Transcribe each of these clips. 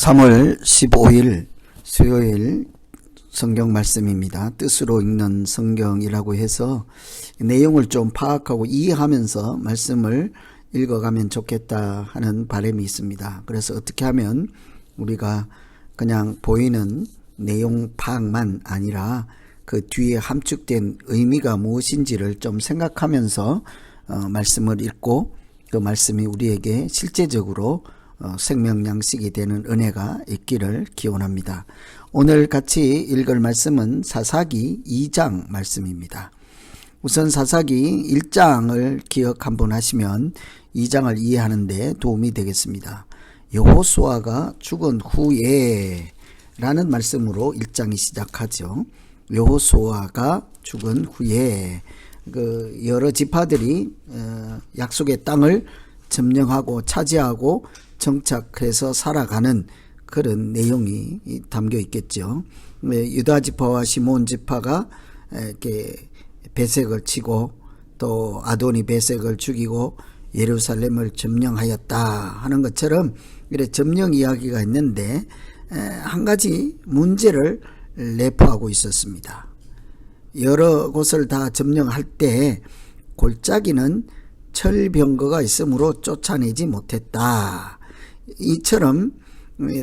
3월 15일 수요일 성경 말씀입니다. 뜻으로 읽는 성경이라고 해서 내용을 좀 파악하고 이해하면서 말씀을 읽어가면 좋겠다 하는 바람이 있습니다. 그래서 어떻게 하면 우리가 그냥 보이는 내용 파악만 아니라 그 뒤에 함축된 의미가 무엇인지를 좀 생각하면서 말씀을 읽고 그 말씀이 우리에게 실제적으로 생명 양식이 되는 은혜가 있기를 기원합니다. 오늘 같이 읽을 말씀은 사사기 2장 말씀입니다. 우선 사사기 1장을 기억 한번 하시면 2장을 이해하는 데 도움이 되겠습니다. 여호수아가 죽은 후에 라는 말씀으로 1장이 시작하죠. 여호수아가 죽은 후에 여러 지파들이 약속의 땅을 점령하고 차지하고 정착해서 살아가는 그런 내용이 담겨 있겠죠. 유다 지파와 시몬 지파가 이렇게 배색을 치고 또 아도니 배색을 죽이고 예루살렘을 점령하였다 하는 것처럼 이런 점령 이야기가 있는데 한 가지 문제를 내포하고 있었습니다. 여러 곳을 다 점령할 때 골짜기는 철병거가 있으므로 쫓아내지 못했다. 이처럼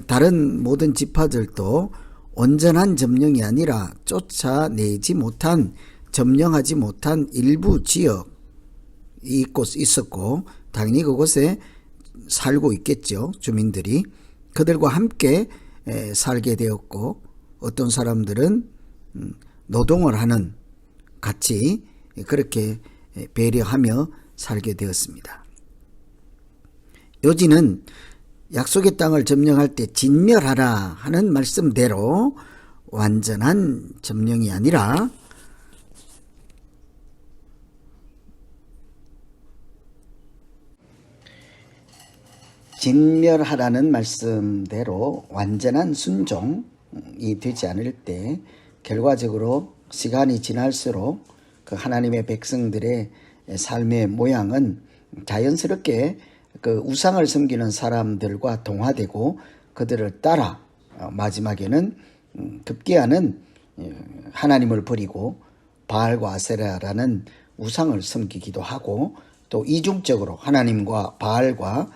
다른 모든 지파들도 온전한 점령이 아니라 쫓아내지 못한, 점령하지 못한 일부 지역이 있었고 당연히 그곳에 살고 있겠죠. 주민들이 그들과 함께 살게 되었고 어떤 사람들은 노동을 하는 같이 그렇게 배려하며 살게 되었습니다. 요지는 약속의 땅을 점령할 때 진멸하라 하는 말씀대로 완전한 점령이 아니라 진멸하라는 말씀대로 완전한 순종이 되지 않을 때 결과적으로 시간이 지날수록 그 하나님의 백성들의 삶의 모양은 자연스럽게 그 우상을 섬기는 사람들과 동화되고 그들을 따라 마지막에는 급기야는 하나님을 버리고 바알과 아세라라는 우상을 섬기기도 하고 또 이중적으로 하나님과 바알과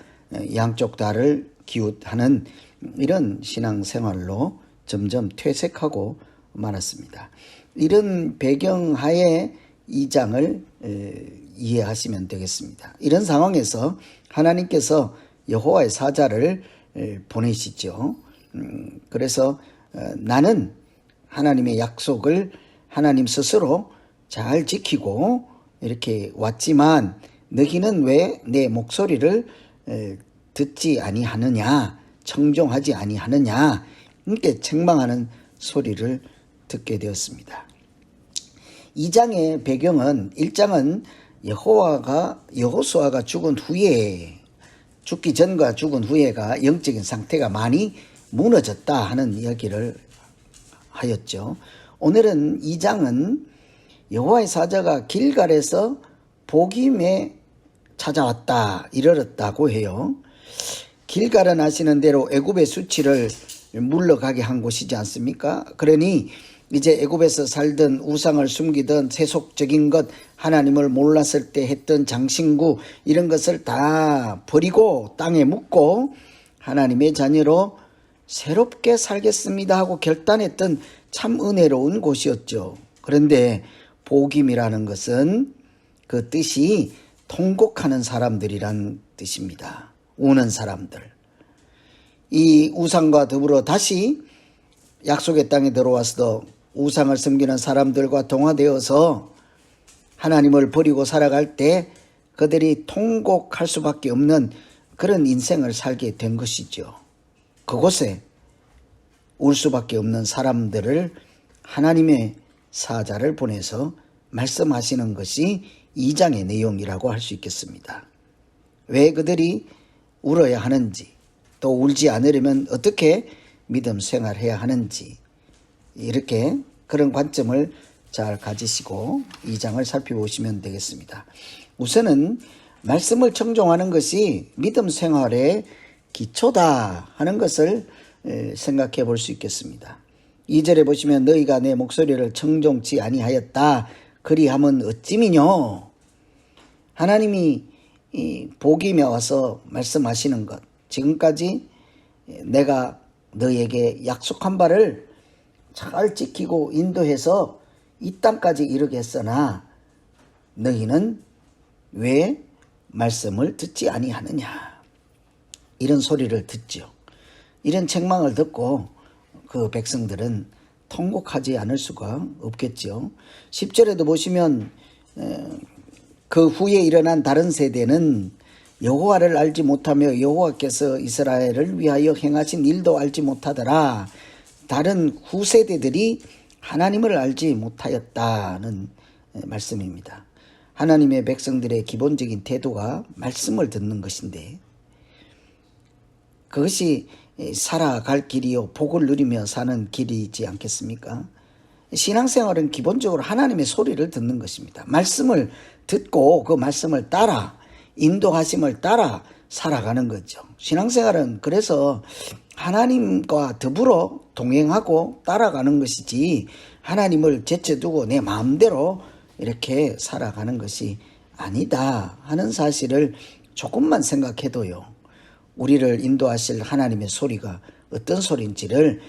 양쪽 다를 기웃하는 이런 신앙생활로 점점 퇴색하고 말았습니다. 이런 배경하에 이 장을 이해하시면 되겠습니다. 이런 상황에서 하나님께서 여호와의 사자를 보내시죠. 그래서 나는 하나님의 약속을 하나님 스스로 잘 지키고 이렇게 왔지만 너희는 왜 내 목소리를 듣지 아니하느냐, 청종하지 아니하느냐, 이렇게 책망하는 소리를 듣게 되었습니다. 2장의 배경은 1장은 여호수아가 죽은 후에, 죽기 전과 죽은 후에가 영적인 상태가 많이 무너졌다 하는 이야기를 하였죠. 오늘은 2장은 여호와의 사자가 길갈에서 복임에 찾아왔다, 이르렀다고 해요. 길갈은 아시는 대로 애굽의 수치를 물러가게 한 곳이지 않습니까? 그러니 이제 애굽에서 살던 우상을 숨기던 세속적인 것, 하나님을 몰랐을 때 했던 장신구 이런 것을 다 버리고 땅에 묻고 하나님의 자녀로 새롭게 살겠습니다 하고 결단했던 참 은혜로운 곳이었죠. 그런데 복임이라는 것은 그 뜻이 통곡하는 사람들이란 뜻입니다. 우는 사람들. 이 우상과 더불어 다시 약속의 땅에 들어와서도 우상을 섬기는 사람들과 동화되어서 하나님을 버리고 살아갈 때 그들이 통곡할 수밖에 없는 그런 인생을 살게 된 것이죠. 그곳에 울 수밖에 없는 사람들을 하나님의 사자를 보내서 말씀하시는 것이 2장의 내용이라고 할 수 있겠습니다. 왜 그들이 울어야 하는지, 또 울지 않으려면 어떻게 믿음 생활해야 하는지, 이렇게 그런 관점을 잘 가지시고 2장을 살펴보시면 되겠습니다. 우선은 말씀을 청종하는 것이 믿음 생활의 기초다 하는 것을 생각해 볼 수 있겠습니다. 2절에 보시면 너희가 내 목소리를 청종치 아니하였다. 그리함은 어찌미뇨. 하나님이 복임에 와서 말씀하시는 것, 지금까지 내가 너에게 약속한 바를 잘 지키고 인도해서 이 땅까지 이르게 했으나 너희는 왜 말씀을 듣지 아니하느냐. 이런 소리를 듣죠. 이런 책망을 듣고 그 백성들은 통곡하지 않을 수가 없겠죠. 10절에도 보시면 그 후에 일어난 다른 세대는 여호와를 알지 못하며 여호와께서 이스라엘을 위하여 행하신 일도 알지 못하더라. 다른 후세대들이 하나님을 알지 못하였다는 말씀입니다. 하나님의 백성들의 기본적인 태도가 말씀을 듣는 것인데 그것이 살아갈 길이요 복을 누리며 사는 길이지 않겠습니까? 신앙생활은 기본적으로 하나님의 소리를 듣는 것입니다. 말씀을 듣고 그 말씀을 따라 인도하심을 따라 살아가는 거죠. 신앙생활은 그래서 하나님과 더불어 동행하고 따라가는 것이지 하나님을 제쳐두고 내 마음대로 이렇게 살아가는 것이 아니다 하는 사실을 조금만 생각해도요. 우리를 인도하실 하나님의 소리가 어떤 소리인지를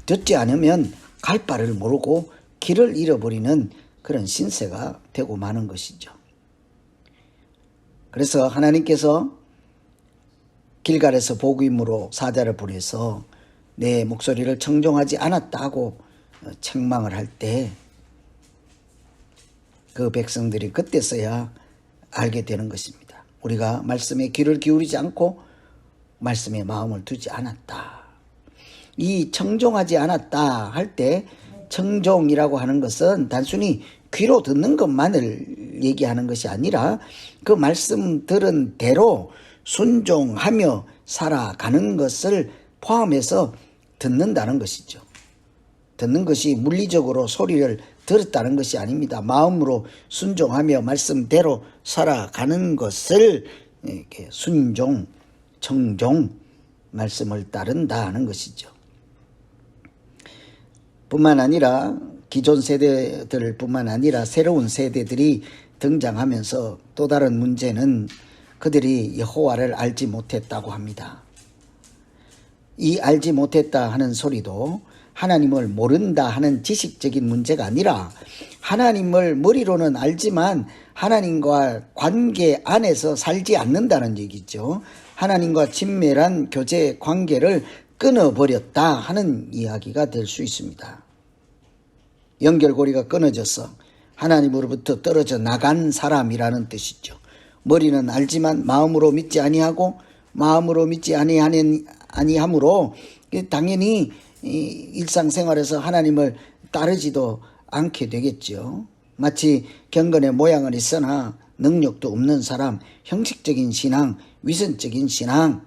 듣지 않으면 갈 바를 모르고 길을 잃어버리는 그런 신세가 되고 마는 것이죠. 그래서 하나님께서 길갈에서 복음으로 사자를 보내서 내 목소리를 청종하지 않았다고 책망을 할 때 그 백성들이 그때서야 알게 되는 것입니다. 우리가 말씀에 귀를 기울이지 않고 말씀에 마음을 두지 않았다. 이 청종하지 않았다 할 때 청종이라고 하는 것은 단순히 귀로 듣는 것만을 얘기하는 것이 아니라 그 말씀 들은 대로 순종하며 살아가는 것을 포함해서 듣는다는 것이죠. 듣는 것이 물리적으로 소리를 들었다는 것이 아닙니다. 마음으로 순종하며 말씀대로 살아가는 것을 이렇게 순종, 청종, 말씀을 따른다는 것이죠. 뿐만 아니라 기존 세대들 뿐만 아니라 새로운 세대들이 등장하면서 또 다른 문제는 그들이 여호와를 알지 못했다고 합니다. 이 알지 못했다 하는 소리도 하나님을 모른다 하는 지식적인 문제가 아니라 하나님을 머리로는 알지만 하나님과 관계 안에서 살지 않는다는 얘기죠. 하나님과 친밀한 교제 관계를 끊어버렸다 하는 이야기가 될 수 있습니다. 연결고리가 끊어져서 하나님으로부터 떨어져 나간 사람이라는 뜻이죠. 머리는 알지만 마음으로 믿지 아니하고 마음으로 믿지 아니함으로 당연히 일상생활에서 하나님을 따르지도 않게 되겠죠. 마치 경건의 모양은 있으나 능력도 없는 사람, 형식적인 신앙, 위선적인 신앙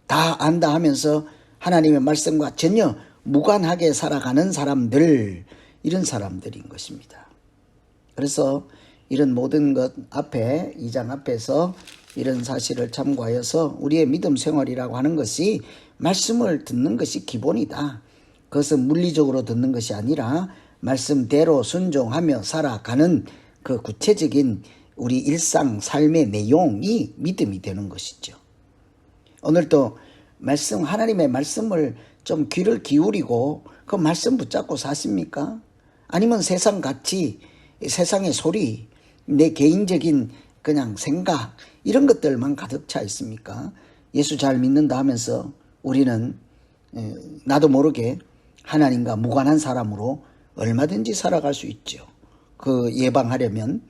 다 안다 하면서 하나님의 말씀과 전혀 무관하게 살아가는 사람들, 이런 사람들인 것입니다. 그래서 이런 모든 것 앞에 2장 앞에서 이런 사실을 참고하여서 우리의 믿음 생활이라고 하는 것이 말씀을 듣는 것이 기본이다. 그것은 물리적으로 듣는 것이 아니라 말씀대로 순종하며 살아가는 그 구체적인 우리 일상 삶의 내용이 믿음이 되는 것이죠. 오늘도 하나님의 말씀을 좀 귀를 기울이고 그 말씀 붙잡고 사십니까? 아니면 세상 가치, 세상의 소리, 내 개인적인 그냥 생각 이런 것들만 가득 차 있습니까? 예수 잘 믿는다 하면서 우리는 나도 모르게 하나님과 무관한 사람으로 얼마든지 살아갈 수 있죠. 그 예방하려면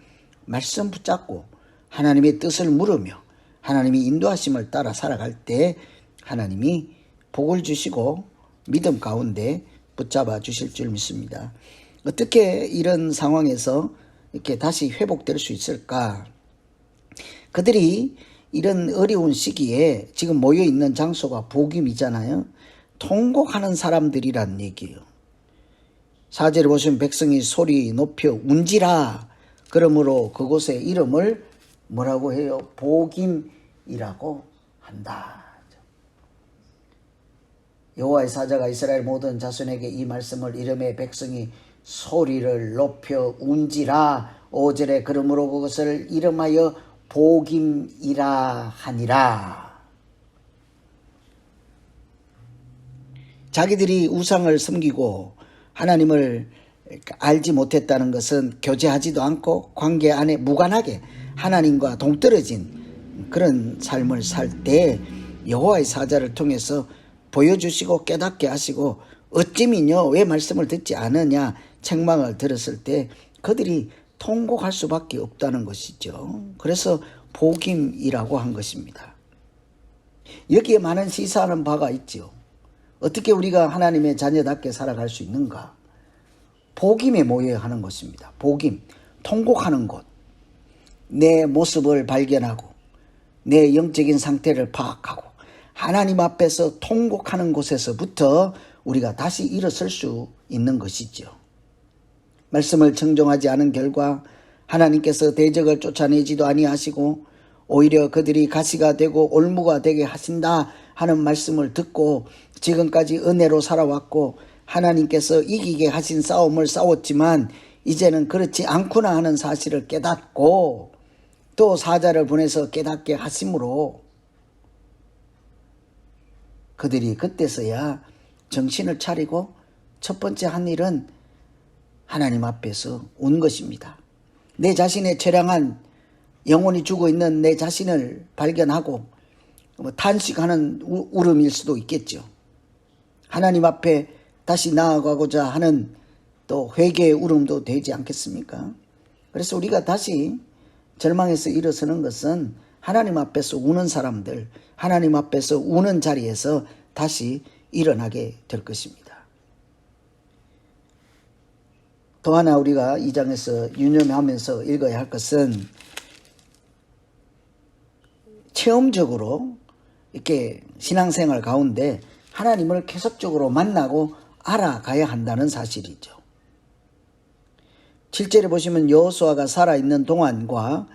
말씀 붙잡고 하나님의 뜻을 물으며 하나님이 인도하심을 따라 살아갈 때 하나님이 복을 주시고 믿음 가운데 붙잡아 주실 줄 믿습니다. 어떻게 이런 상황에서 이렇게 다시 회복될 수 있을까? 그들이 이런 어려운 시기에 지금 모여있는 장소가 복임이잖아요. 통곡하는 사람들이란 얘기예요. 4절에 보시면 백성이 소리 높여 운지라. 그러므로 그곳의 이름을 뭐라고 해요? 복임이라고 한다. 여호와의 사자가 이스라엘 모든 자손에게 이 말씀을 이름에 백성이 소리를 높여 운지라. 5절에 그러므로 그것을 이름하여 복임이라 하니라. 자기들이 우상을 섬기고 하나님을 알지 못했다는 것은 교제하지도 않고 관계 안에 무관하게 하나님과 동떨어진 그런 삶을 살 때 여호와의 사자를 통해서 보여주시고 깨닫게 하시고 어찌미뇨 왜 말씀을 듣지 않으냐 책망을 들었을 때 그들이 통곡할 수밖에 없다는 것이죠. 그래서 복임이라고 한 것입니다. 여기에 많은 시사하는 바가 있죠. 어떻게 우리가 하나님의 자녀답게 살아갈 수 있는가? 복임에 모여야 하는 것입니다. 복임, 통곡하는 곳. 내 모습을 발견하고 내 영적인 상태를 파악하고 하나님 앞에서 통곡하는 곳에서부터 우리가 다시 일어설 수 있는 것이죠. 말씀을 청종하지 않은 결과 하나님께서 대적을 쫓아내지도 아니하시고 오히려 그들이 가시가 되고 올무가 되게 하신다 하는 말씀을 듣고 지금까지 은혜로 살아왔고 하나님께서 이기게 하신 싸움을 싸웠지만 이제는 그렇지 않구나 하는 사실을 깨닫고 또 사자를 보내서 깨닫게 하심으로 그들이 그때서야 정신을 차리고 첫 번째 한 일은 하나님 앞에서 운 것입니다. 내 자신의 처량한 영혼이 죽어있는 내 자신을 발견하고 탄식하는 울음일 수도 있겠죠. 하나님 앞에 다시 나아가고자 하는 또 회개의 울음도 되지 않겠습니까? 그래서 우리가 다시 절망에서 일어서는 것은 하나님 앞에서 우는 사람들, 하나님 앞에서 우는 자리에서 다시 일어나게 될 것입니다. 또 하나 우리가 이 장에서 유념하면서 읽어야 할 것은 체험적으로 이렇게 신앙생활 가운데 하나님을 계속적으로 만나고 알아가야 한다는 사실이죠. 7절에 보시면 여호수아가 살아있는 동안과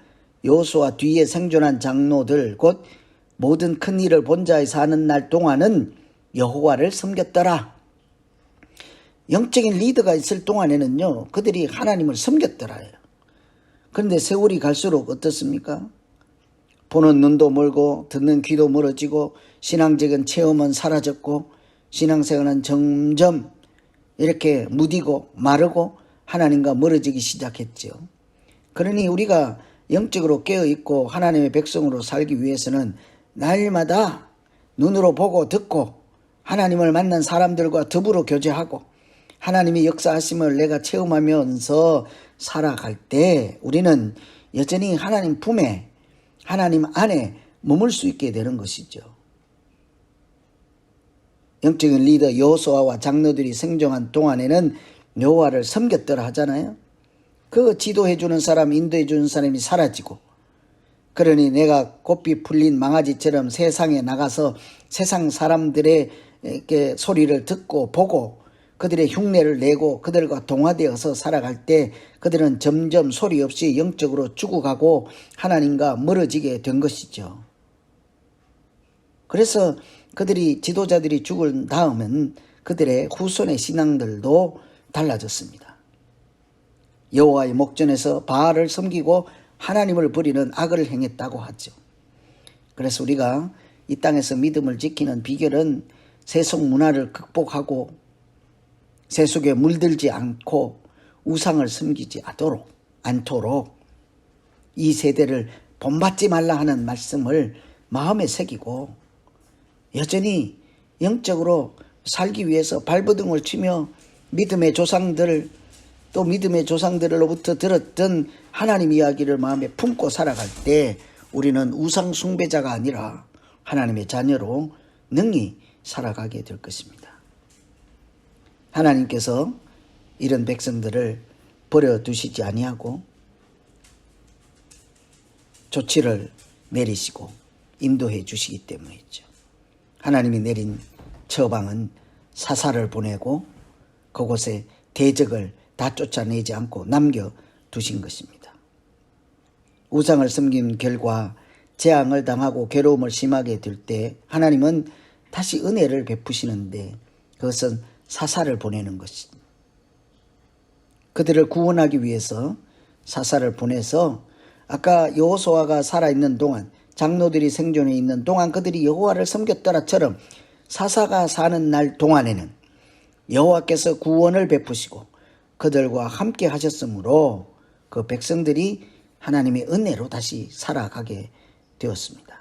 여호수아 뒤에 생존한 장로들 곧 모든 큰 일을 본 자의 사는 날 동안은 여호와를 섬겼더라. 영적인 리더가 있을 동안에는요 그들이 하나님을 섬겼더라요. 그런데 세월이 갈수록 어떻습니까? 보는 눈도 멀고 듣는 귀도 멀어지고 신앙적인 체험은 사라졌고 신앙생활은 점점 이렇게 무디고 마르고 하나님과 멀어지기 시작했죠. 그러니 우리가 영적으로 깨어있고 하나님의 백성으로 살기 위해서는 날마다 눈으로 보고 듣고 하나님을 만난 사람들과 더불어 교제하고 하나님의 역사하심을 내가 체험하면서 살아갈 때 우리는 여전히 하나님 품에 하나님 안에 머물 수 있게 되는 것이죠. 영적인 리더 여호수아와 장로들이 생존한 동안에는 여호와를 섬겼더라 하잖아요. 그 지도해주는 사람, 인도해주는 사람이 사라지고 그러니 내가 고삐 풀린 망아지처럼 세상에 나가서 세상 사람들의 이렇게 소리를 듣고 보고 그들의 흉내를 내고 그들과 동화되어서 살아갈 때 그들은 점점 소리 없이 영적으로 죽어가고 하나님과 멀어지게 된 것이죠. 그래서 그들이 지도자들이 죽은 다음은 그들의 후손의 신앙들도 달라졌습니다. 여호와의 목전에서 바알을 섬기고 하나님을 버리는 악을 행했다고 하죠. 그래서 우리가 이 땅에서 믿음을 지키는 비결은 세속 문화를 극복하고 세속에 물들지 않고 우상을 섬기지 않도록 이 세대를 본받지 말라 하는 말씀을 마음에 새기고 여전히 영적으로 살기 위해서 발버둥을 치며 믿음의 조상들 또 믿음의 조상들로부터 들었던 하나님 이야기를 마음에 품고 살아갈 때 우리는 우상 숭배자가 아니라 하나님의 자녀로 능히 살아가게 될 것입니다. 하나님께서 이런 백성들을 버려두시지 아니하고 조치를 내리시고 인도해 주시기 때문이죠. 하나님이 내린 처방은 사사를 보내고 그곳에 대적을 다 쫓아내지 않고 남겨두신 것입니다. 우상을 섬긴 결과 재앙을 당하고 괴로움을 심하게 들 때 하나님은 다시 은혜를 베푸시는데 그것은 사사를 보내는 것입니다. 그들을 구원하기 위해서 사사를 보내서 아까 여호수아가 살아있는 동안, 장로들이 생존해 있는 동안 그들이 여호와를 섬겼더라처럼 사사가 사는 날 동안에는 여호와께서 구원을 베푸시고 그들과 함께 하셨으므로 그 백성들이 하나님의 은혜로 다시 살아가게 되었습니다.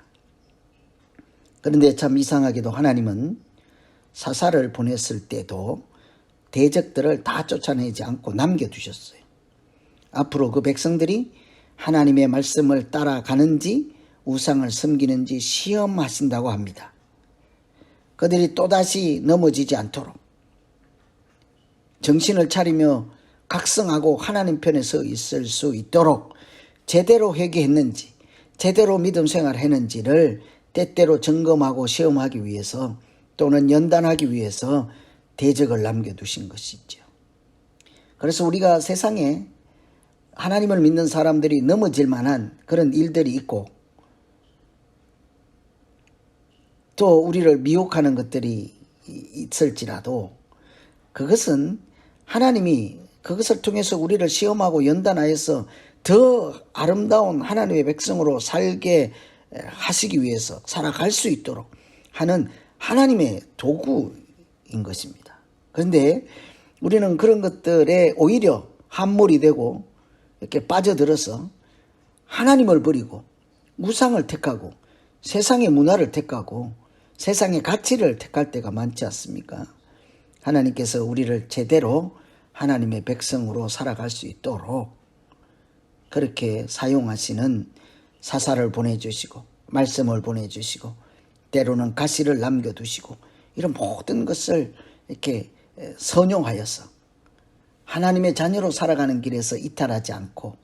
그런데 참 이상하게도 하나님은 사사를 보냈을 때도 대적들을 다 쫓아내지 않고 남겨두셨어요. 앞으로 그 백성들이 하나님의 말씀을 따라가는지 우상을 섬기는지 시험하신다고 합니다. 그들이 또다시 넘어지지 않도록 정신을 차리며 각성하고 하나님 편에 서 있을 수 있도록 제대로 회개했는지 제대로 믿음 생활했는지를 때때로 점검하고 시험하기 위해서 또는 연단하기 위해서 대적을 남겨두신 것이죠. 그래서 우리가 세상에 하나님을 믿는 사람들이 넘어질 만한 그런 일들이 있고 또 우리를 미혹하는 것들이 있을지라도 그것은 하나님이 그것을 통해서 우리를 시험하고 연단하여서 더 아름다운 하나님의 백성으로 살게 하시기 위해서 살아갈 수 있도록 하는 하나님의 도구인 것입니다. 그런데 우리는 그런 것들에 오히려 함몰이 되고 이렇게 빠져들어서 하나님을 버리고 우상을 택하고 세상의 문화를 택하고 세상의 가치를 택할 때가 많지 않습니까? 하나님께서 우리를 제대로 하나님의 백성으로 살아갈 수 있도록 그렇게 사용하시는 사사를 보내주시고 말씀을 보내주시고 때로는 가시를 남겨두시고 이런 모든 것을 이렇게 선용하여서 하나님의 자녀로 살아가는 길에서 이탈하지 않고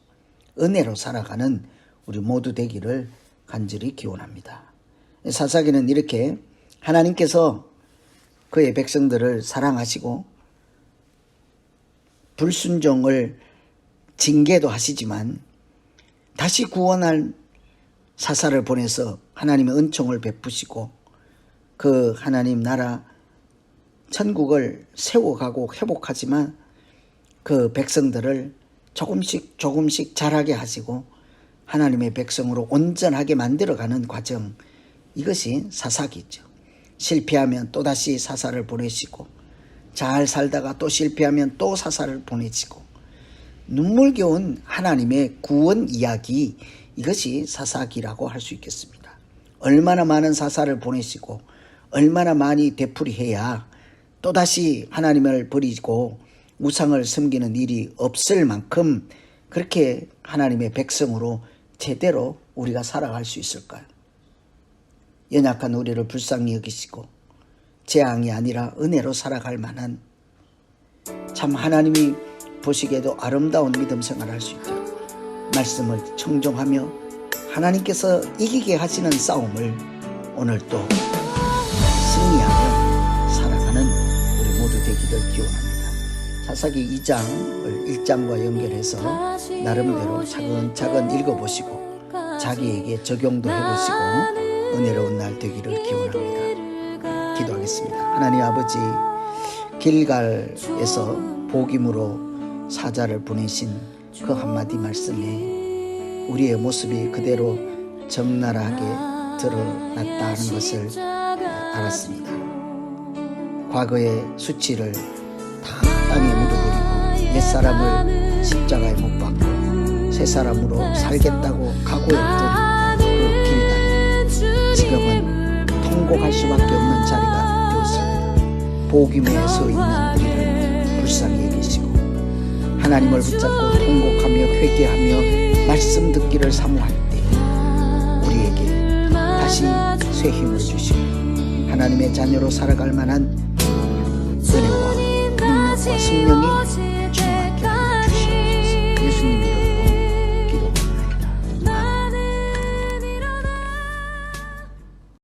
은혜로 살아가는 우리 모두 되기를 간절히 기원합니다. 사사기는 이렇게 하나님께서 그의 백성들을 사랑하시고 불순종을 징계도 하시지만 다시 구원할 사사를 보내서 하나님의 은총을 베푸시고 그 하나님 나라 천국을 세워가고 회복하지만 그 백성들을 조금씩 자라게 하시고 하나님의 백성으로 온전하게 만들어가는 과정, 이것이 사사기죠. 실패하면 또다시 사사를 보내시고 잘 살다가 또 실패하면 또 사사를 보내시고 눈물겨운 하나님의 구원 이야기, 이것이 사사기라고 할 수 있겠습니다. 얼마나 많은 사사를 보내시고 얼마나 많이 되풀이해야 또다시 하나님을 버리고 우상을 섬기는 일이 없을 만큼 그렇게 하나님의 백성으로 제대로 우리가 살아갈 수 있을까요? 연약한 우리를 불쌍히 여기시고 재앙이 아니라 은혜로 살아갈 만한 참 하나님이 보시기에도 아름다운 믿음 생활을 할 수 있도록 말씀을 청종하며 하나님께서 이기게 하시는 싸움을 오늘 또 승리하며 살아가는 우리 모두 되기를 기원합니다. 사사기 2장을 1장과 연결해서 나름대로 차근차근 읽어보시고 자기에게 적용도 해보시고 은혜로운 날 되기를 기원합니다. 기도하겠습니다. 하나님 아버지, 길갈에서 복임으로 사자를 보내신 그 한마디 말씀에 우리의 모습이 그대로 적나라하게 드러났다는 것을 알았습니다. 과거의 수치를 다 땅에 묻어버리고 옛사람을 십자가에 못 박고 새사람으로 살겠다고 각오했던 그 길갈, 지금은 통곡할 수밖에 없는 자리가 되었습니다. 복임에 서 있는 우리를 불쌍히 여기시고 하나님을 붙잡고 통곡하며 회개하며 말씀 듣기를 사모할 때 우리에게 다시 새 힘을 주시고 하나님의 자녀로 살아갈 만한 은혜와 능력과 성령이